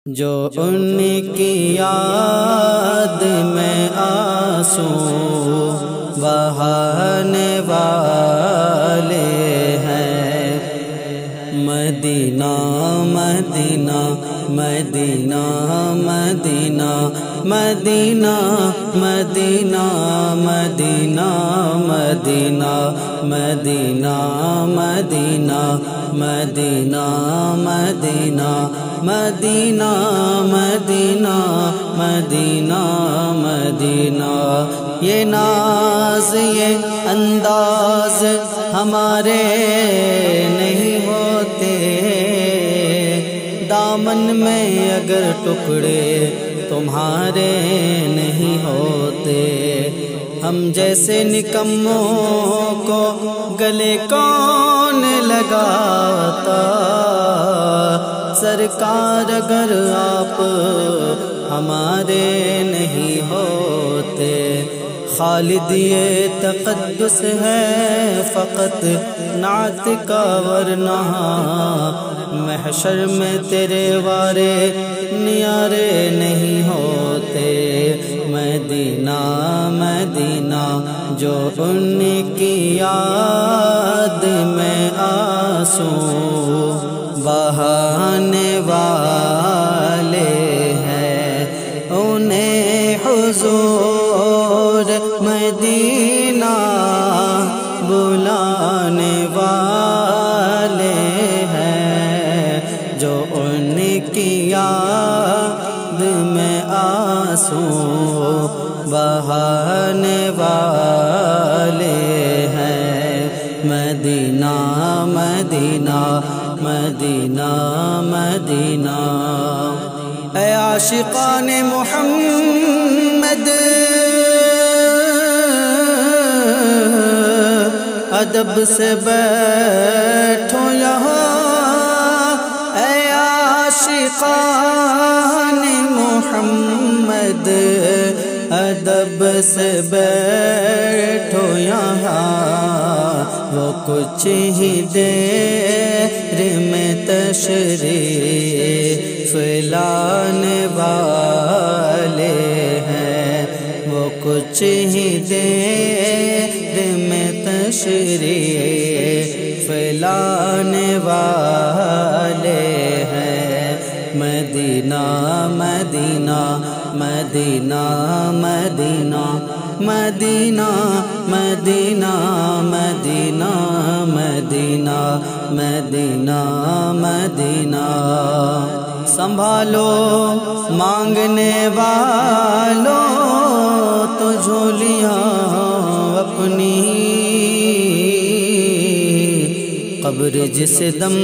جو ان کی یاد میں آنسو بہانے والے ہیں۔ مدینہ مدینہ مدینہ مدینہ مدینہ مدینہ مدینہ مدینہ مدینہ مدینہ مدینہ مدینہ مدینہ مدینہ مدینہ مدینہ۔ یہ ناز یہ انداز ہمارے نہیں ہوتے، دامن میں اگر ٹکڑے تمہارے نہیں ہوتے۔ ہم جیسے نکموں کو گلے کون لگاتا، سرکار اگر آپ ہمارے نہیں ہوتے۔ خالد یہ تقدس ہے فقط نعت کا، ورنہ محشر میں تیرے وارے نیارے نہیں ہوتے۔ مدینہ مدینہ جو ان کی یاد میں آنسو بہانے والے ہیں، انہیں حضور مدینہ بلانے والے ہیں۔ جو ان کی یاد میں آنسو بہانے والے ہیں۔ مدینہ مدینہ مدینہ مدینہ۔ اے عاشقان محمد ادب سے بیٹھو یہاں، اے عاشقان محمد ادب سے بیٹھو یہاں۔ وہ کچھ ہی دیر میں تشریف لانے والے ہیں، وہ کچھ ہی دیر میں تشریف لانے والے ہیں۔ مدینہ مدینہ مدینہ مدینہ مدینہ مدینہ مدینہ مدینہ مدینہ مدینہ۔ سنبھالو مانگنے والوں تو جھولیاں اپنی، قبر جس دم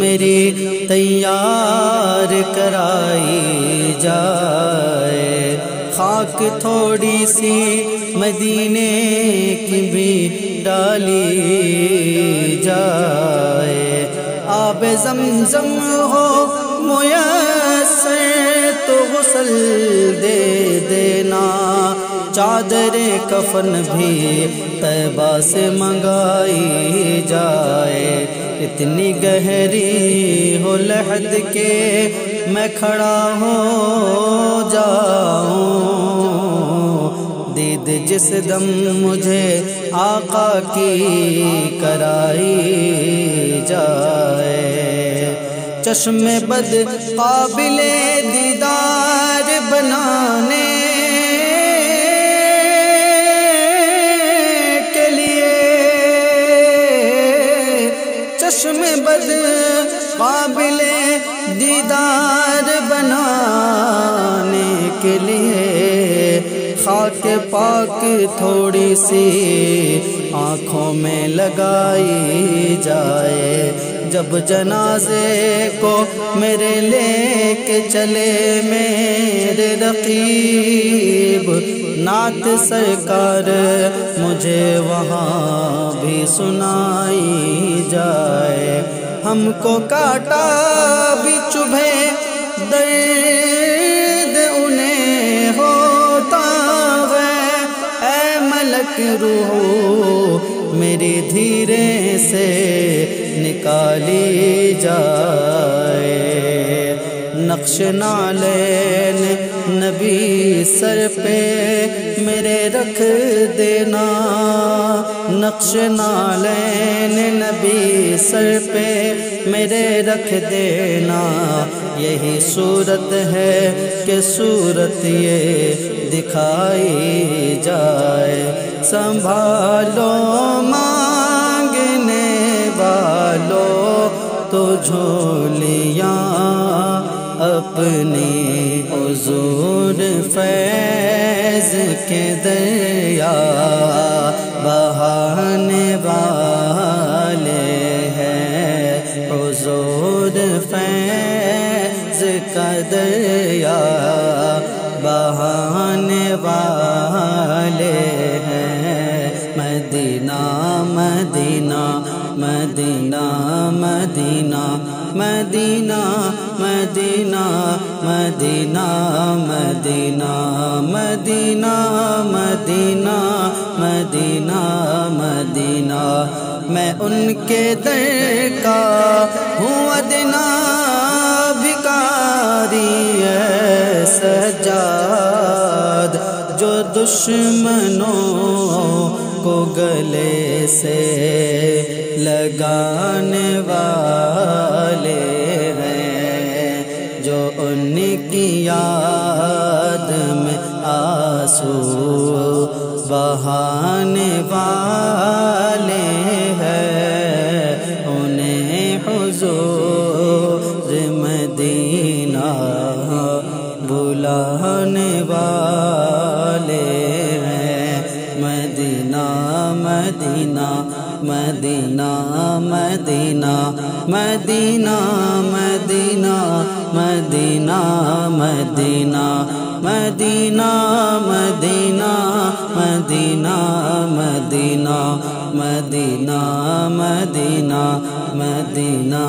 میری تیار کرائی جائے، خاک تھوڑی سی مدینے کی بھی ڈالی جائے، آب زمزم ہو میسر تو غسل دے دینا، چادر کفن بھی طیبہ سے منگائی جائے، اتنی گہری ہو لحد کے میں کھڑا ہو جاؤں، دید جس دم مجھے آقا کی کرائی جائے، چشم بد قابل دیدار بنانے کے لیے، چشم بد قابل دیدار بنانے کے لیے، خاک پاک تھوڑی سی آنکھوں میں لگائی جائے، جب جنازے کو میرے لے کے چلے میرے رقیب، نعت سرکار مجھے وہاں بھی سنائی جائے، ہم کو کاٹا بھی چبھے درد انہیں ہوتا ہے، اے ملک روح میری دھیرے سے نکالی جائے، نقش نالین نبی سر پہ میرے رکھ دینا، نقش نالین نبی سر پہ میرے رکھ دینا، یہی صورت ہے کہ صورت یہ دکھائی جائے۔ سنبھالو مانگنے والو تو جھولیاں اپنی، حضور فیض کے دریا بہانے والے ہیں، حضور فیض کا دریا بہانے والے ہیں۔ مدینہ مدینہ مدینہ مدینہ مدینہ مدینہ مدینہ مدینہ مدینہ مدینہ مدینہ مدینہ، میں ان کے در کا ہوں ادنا بھکاری ہے سجاد، جو دشمنوں کو گلے سے لگانے والے ہیں، جو ان کی یاد میں آنسو بہانے والے ہیں، انہیں حضور مدینہ بلانے والے ہیں۔ مدینہ مدینہ مدینہ مدینہ مدینہ مدینہ مدینہ مدینہ مدینہ مدینہ مدینہ مدینہ مدینہ مدینہ مدینہ